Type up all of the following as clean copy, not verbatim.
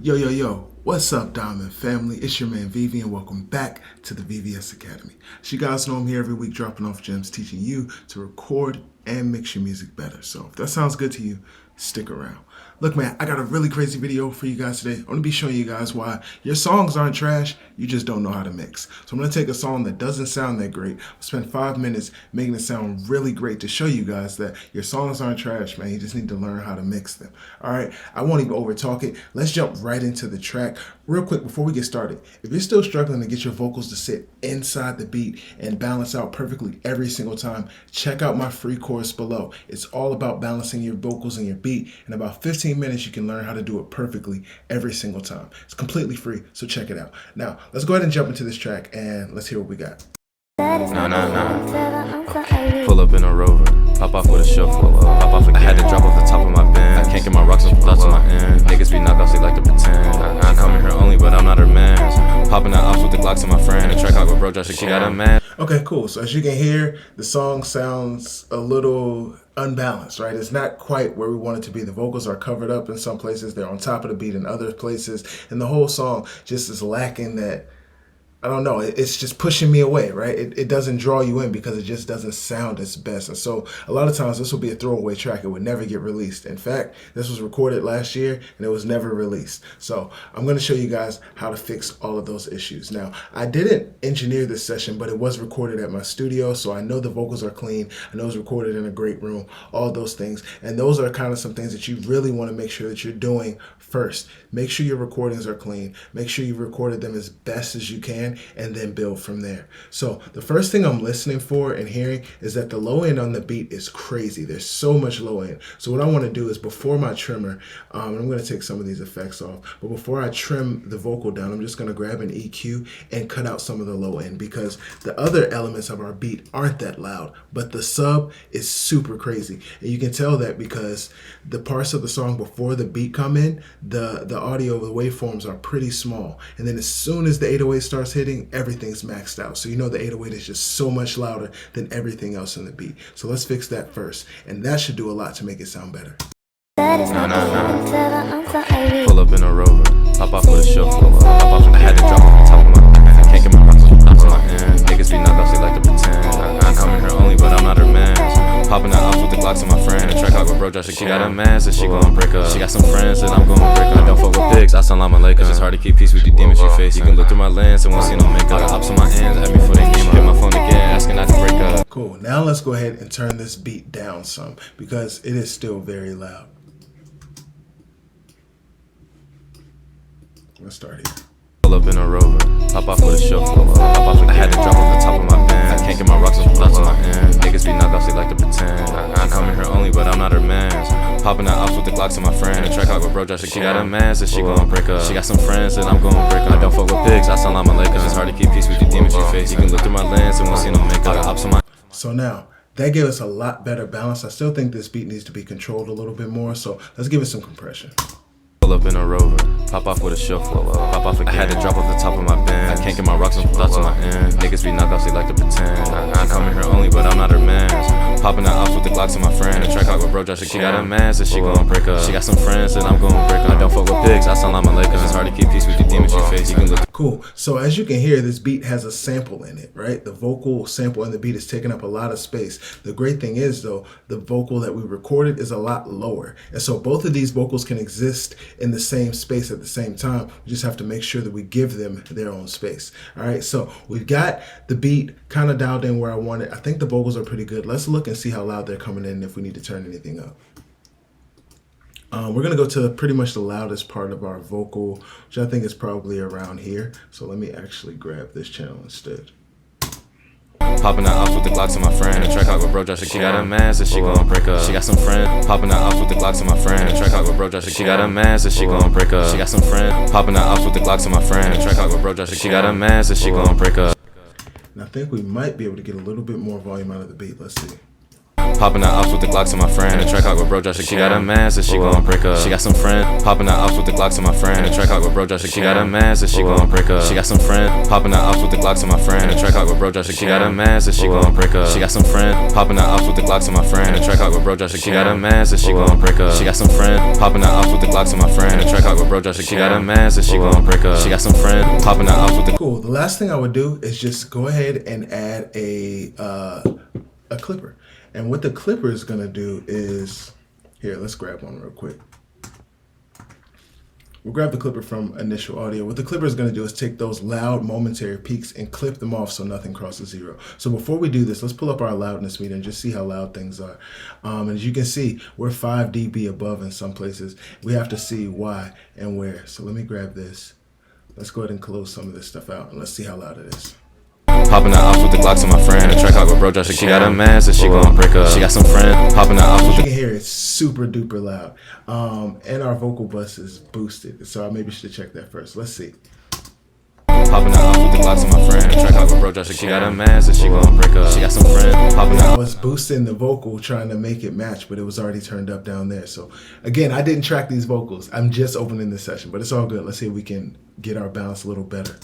Yo, what's up, Diamond family? It's your man Vivi, and welcome back to the VVS Academy. As you guys know, I'm here every week dropping off gems, teaching you to record and mix your music better. So if that sounds good to you, stick around. Look, man, I got a really crazy video for you guys today. I'm going to be showing you guys why your songs aren't trash, you just don't know how to mix. So I'm going to take a song that doesn't sound that great, I'll spend 5 minutes making it sound really great to show you guys that your songs aren't trash, man. You just need to learn how to mix them. All right, I won't even overtalk it. Let's jump right into the track. Real quick, before we get started, if you're still struggling to get your vocals to sit inside the beat and balance out perfectly every single time, check out my free course below. It's all about balancing your vocals and your beat. In about 15 minutes, you can learn how to do it perfectly every single time. It's completely free, so check it out. Now, let's go ahead and jump into this track and let's hear what we got. Pull up in a Rover, pop off with a shuffle, pop off again. I had to drop off the top of my band. I can't get my rocks off thoughts on my end. Niggas be knockouts, they like to pretend. I come in here only, but I'm not her man. Popping out ops with the Glocks to my friend. The track out with bro, Josh, she got a man. Okay, cool. So as you can hear, the song sounds a little unbalanced, right? It's not quite where we want it to be. The vocals are covered up in some places. They're on top of the beat in other places. And the whole song just is lacking that, I don't know, it's just pushing me away, right? It doesn't draw you in because it just doesn't sound its best. And so a lot of times this will be a throwaway track. It would never get released. In fact, this was recorded last year and it was never released. So I'm going to show you guys how to fix all of those issues. Now, I didn't engineer this session, but it was recorded at my studio. So I know the vocals are clean. I know it's recorded in a great room, all those things. And those are kind of some things that you really want to make sure that you're doing first. Make sure your recordings are clean. Make sure you recorded them as best as you can, and then build from there. So the first thing I'm listening for and hearing is that the low end on the beat is crazy. There's so much low end. So what I want to do is before my trimmer, I'm going to take some of these effects off, but before I trim the vocal down, I'm just going to grab an EQ and cut out some of the low end because the other elements of our beat aren't that loud, but the sub is super crazy. And you can tell that because the parts of the song before the beat come in, the audio, the waveforms are pretty small. And then as soon as the 808 starts hitting, everything's maxed out. So you know the 808 is just so much louder than everything else in the beat. So let's fix that first. And that should do a lot to make it sound better. Pull up in a Rover, pop off with a shuffle, pop off. I had to drop off the top of my band. I can't get my rocks off thoughts on my end. Niggas be knockouts, they like to pretend. I come in here only, but I'm not her man. Popping out ops with the Glocks to my friend. The track out with bro, Josh, she got a man, so she gon' break up. She got some friends, and I'm gon' break up. I don't fuck with pigs, I sound like my Lakers. It's just hard to keep peace with the demons you face. You can look through my lens and won't see no makeup. I got ops on my ends, at me for they name. Hit my phone again, asking not to break up. Cool, now let's go ahead and turn this beat down some because it is still very loud. Let's start here. Pull up in a Rover, pop off with a shuffle, pop off. I had to drop off the top of my band. I can't get my rocks off thoughts on my end. Niggas be knockouts, they like to pretend. I come in here only, but I'm not her man. Popping out ops with the Glocks to my friend. The track out with bro, Josh, she got a man, so she gon' break up. She got some friends, and I'm gon' break up. I don't fuck with pigs, I sound like my Lakers. It's hard to keep peace with the demons you face. You can look through my lens and won't see no makeup. I got ops on my. So now, that gave us a lot better balance. I still think this beat needs to be controlled a little bit more, so let's give it some compression. Pull up in a Rover, pop off with a shuffle, pop off again. I had to drop off the top of my band. I can't get my rocks off thoughts on my end. Niggas be knockouts, they like to pretend. I come in here only, but I'm not her man. Popping out ops with the Glocks to my friend. The track out with bro, Josh, she got a man, so she gon' break up. She got some friends, and I'm gon' break up. I don't fuck with pigs, I sound like my Lakers. It's hard to keep peace with the demons you face. You can look. Cool. So as you can hear, this beat has a sample in it, right? The vocal sample in the beat is taking up a lot of space. The great thing is, though, the vocal that we recorded is a lot lower. And so both of these vocals can exist in the same space at the same time. We just have to make sure that we give them their own space. All right, so we've got the beat kind of dialed in where I want it. I think the vocals are pretty good. Let's look and see how loud they're coming in and if we need to turn anything up. We're going to go to pretty much the loudest part of our vocal, which I think is probably around here. So let me actually grab this channel instead. Popping out ops with the Glocks to my friend. The track out with bro, Josh, she got a man, so she gon' break up. She got some friends. Popping out ops with the Glocks to my friend. The track out with bro, Josh, she got a man, so she gon' break up. She got some friends. Popping out ops with the Glocks to my friend. The track out with bro, Josh, she got a man, so she gon' break up. And I think we might be able to get a little bit more volume out of the beat. Let's see. Popping out ops with the Glocks to my friend. The track out with bro Josh. She got a man, so she gon' break up. She got some friend. Popping out ops with the Glocks to my friend. The track out with bro Josh. She got a man, so she gon' break up. She got some friend. Popping out ops with the Glocks to my friend. The track out with bro Josh. She got a man, so she gon' break up. She got some friend. Popping out ops with the Glocks to my friend. The track out with bro Josh. She got a man, so she gon' break up. She got some friend. Popping out ops with the Glocks to my friend. The track out with bro Josh. She got a man, so she gon' break up. She got some friend. Popping out ops with the Cool. The last thing I would do is just go ahead and add a clipper. And what the clipper is gonna do is, here, let's grab one real quick. We'll grab the clipper from Initial Audio. What the clipper is gonna do is take those loud momentary peaks and clip them off so nothing crosses zero. So before we do this, let's pull up our loudness meter and just see how loud things are. And as you can see, we're 5 dB above in some places. We have to see why and where. So let me grab this. Let's go ahead and close some of this stuff out and let's see how loud it is. Popping out ops with the Glocks to my friend. The track out with bro Josh. She got a man, so she gon' break up. She got some friend. Popping out ops with You can hear it's super duper loud. And our vocal bus is boosted. So I maybe should check that first. Let's see. Popping out ops with the Glocks to my friend. The track out with bro Josh. She got a man, so she gon' break up. She got some friend. Popping I out. was boosting the vocal trying to make it match, but it was already turned up down there. So again, I didn't track these vocals. I'm just opening this session, but it's all good. Let's see if we can get our balance a little better.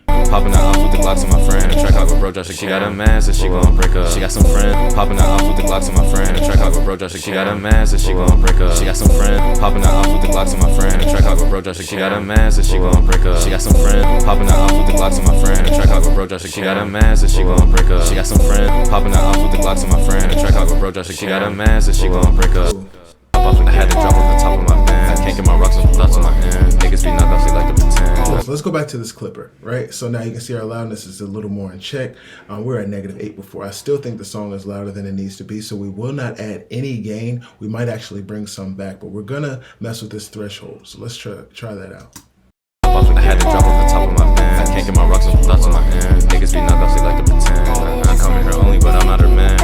Popping out ops with the Glocks to my friend. The track out with bro Josh. She got a man, so she gon' break up. She got some friend. Popping out ops with the Glocks to my friend. The track out with bro Josh. She got a man, so she gon' break up. She got some friend. Popping out ops with the Glocks to my friend. The track out with bro Josh. She got a man, so she gon' break up. She got some friend. Popping out ops with the Glocks to my friend. The track out with bro Josh. She got a man, so she gon' break up. She got some friend. Popping out ops with the Glocks to my friend. The track out with bro Josh. She got a man, so she gon' break up. I had to drop off the top of my band. Can't get my rocks off the thoughts on my end. Niggas be knocked off, they like to pretend. Cool. So let's go back to this clipper, right? So now you can see our loudness is a little more in check. We're at -8 before. I still think the song is louder than it needs to be, so we will not add any gain. We might actually bring some back, but we're gonna mess with this threshold. So let's try that out. I had to drop off the top of my band. Can't get my rocks off the thoughts on my end. Niggas be knocked off, they like to pretend. I come in here only, but I'm not her man.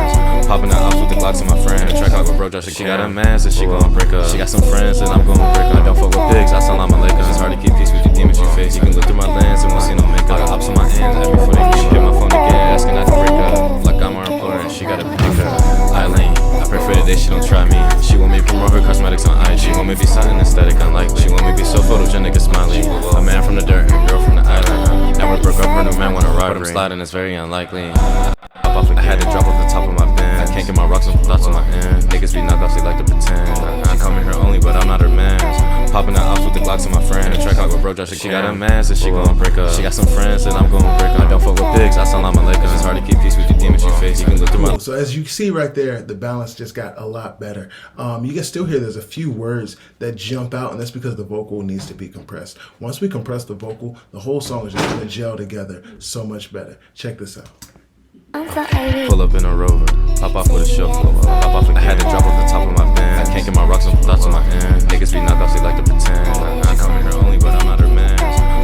Popping out ops with the Glocks to my friend. The track out with bro Josh. She got a man, so she gon' break up. She got some friends, and I'm gon' break up. I don't fuck with pigs, assalamu alaikum. It's hard to keep peace with you demons you face. You can look through my lens and won't see no makeup. Got ops on my ends, at me before they came. Hit my phone again, asking not to break up. Like I'm her employer, and she gotta pick up. Eileen, I prefer that she don't try me. She want me to promote her cosmetics on IG. She want me to be something aesthetic, unlikely. She want me to be so photogenic and smiley. A man from the dirt and a girl from the island. Now we broke up, her new man wanna ride. But I'm sliding, it's very unlikely. I had to drop off the top of my band. Can't get my rocks off the thoughts on my end. Niggas be knocked off, they like to pretend. I come in here only, but I'm not her man. Popping out ops with the Glocks to my friend. The track out with bro Josh. She got a man, so she gon' break up. She got some friends, and I'm gon' break up. I don't fuck with pigs, assalamu alaikum. It's hard to keep peace with you demons you face. You can look through my. So as you see right there, the balance just got a lot better. You can still hear there's a few words that jump out, and that's because the vocal needs to be compressed. Once we compress the vocal, the whole song is just gonna gel together so much better. Check this out. Pull up in a Rover, pop off with a chauffeur. Pop off, I had to drop off the top of my band. Can't get my rocks off the thoughts on my end. Niggas be knocked off, they like to pretend. I come in here only, but I'm not her man.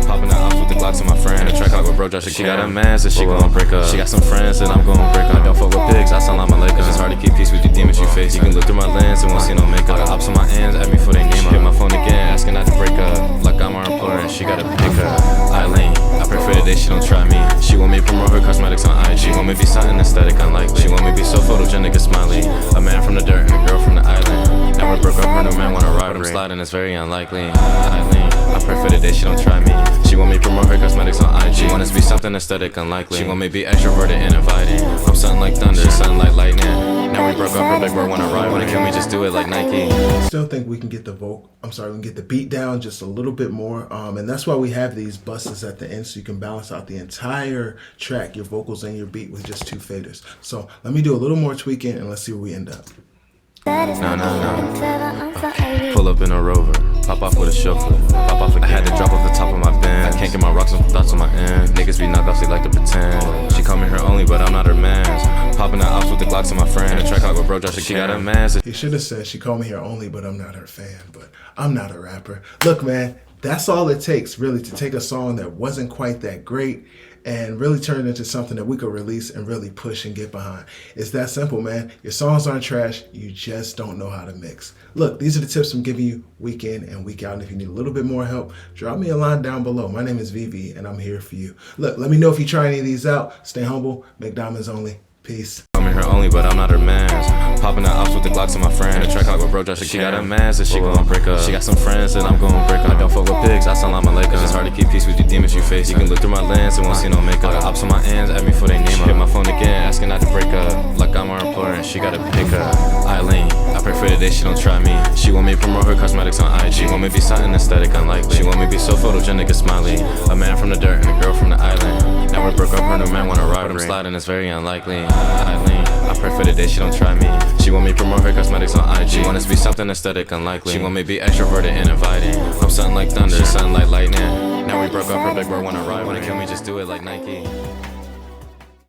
Popping out ops with the Glocks to my friend. The track out with bro Josh. She got a man, so she gon' break up. She got some friends, and I'm gon' break up. I don't fuck with pigs, assalamu alaikum. It's hard to keep peace with you demons you face. You can look through my lens and won't see no makeup. Got ops on my ends, at me for they name up. Hit my phone again, asking not to break up. Like I'm her employer, and she gotta pick up. Eileen, I prefer that she don't try me. She want me to promote her cosmetics on IG. She want me to be something aesthetic, unlikely. She want me to be so photogenic and smiley. A man from the dirt and a girl from the island. Now we broke up, her new man wanna ride. But I'm sliding, it's very unlikely. Eileen, I prefer that she don't try me. She want me to promote her cosmetics on IG. She want us to be something aesthetic, unlikely. She want me to be extroverted and inviting. I'm something like thunder, something like lightning. Now we broke up, her big bird wanna ride. Wanna kill me, just do it like Nike. Still think we can get the we can get the beat down just a little bit more. And that's why we have these buses at the end, so you can balance out the entire track, your vocals and your beat, with just 2 faders. So let me do a little more tweaking and let's see where we end up. No. Pull up in a Rover, pop off with a chauffeur. Pop off, I had to drop off the top of my band. Can't get my rocks off the thoughts on my end. Niggas be knocked off, they like to pretend. She come in here only, but I'm not her man. Popping out ops with the Glocks to my friend. The track out with bro Josh. She got a man. He should have said she called me here only, but I'm not her fan. But I'm not a rapper. Look, man, that's all it takes, really, to take a song that wasn't quite that great and really turn it into something that we could release and really push and get behind. It's that simple, man. Your songs aren't trash. You just don't know how to mix. Look, these are the tips I'm giving you week in and week out. And if you need a little bit more help, drop me a line down below. My name is Vivi, and I'm here for you. Look, let me know if you try any of these out. Stay humble, make diamonds only. Peace. her only, but I'm not her mans. Popping the ops with the Glocks to my friends. In the track out with bro, just she got a mans and she gon' break up. She got some friends and I'm gon' break up. I don't fuck with pigs, Assalamu alaikum. It's hard to keep peace with you demons you face. You can look through my lens and won't see no makeup. I got ops on my ends, at me for they name up. Hit my phone again, asking not to break up. Like I'm her employer and she gotta pick up. Eileen, I pray for the day she don't try me. She want me to promote her cosmetics on IG. She want me to be something aesthetic, unlikely. She want me to be so photogenic and smiley. A man from the dirt and a girl from the island. Now we broke up, her new man want a ride. But I'm sliding, it's very unlikely. Eileen, I pray for the day she don't try me. She want me to promote her cosmetics on IG. She want us to be something aesthetic, unlikely. She want me to be extroverted and inviting. I'm something like thunder, she's something like lightning. Now we broke up, her big bro wanna ride. Wanna kill me, just do it like Nike.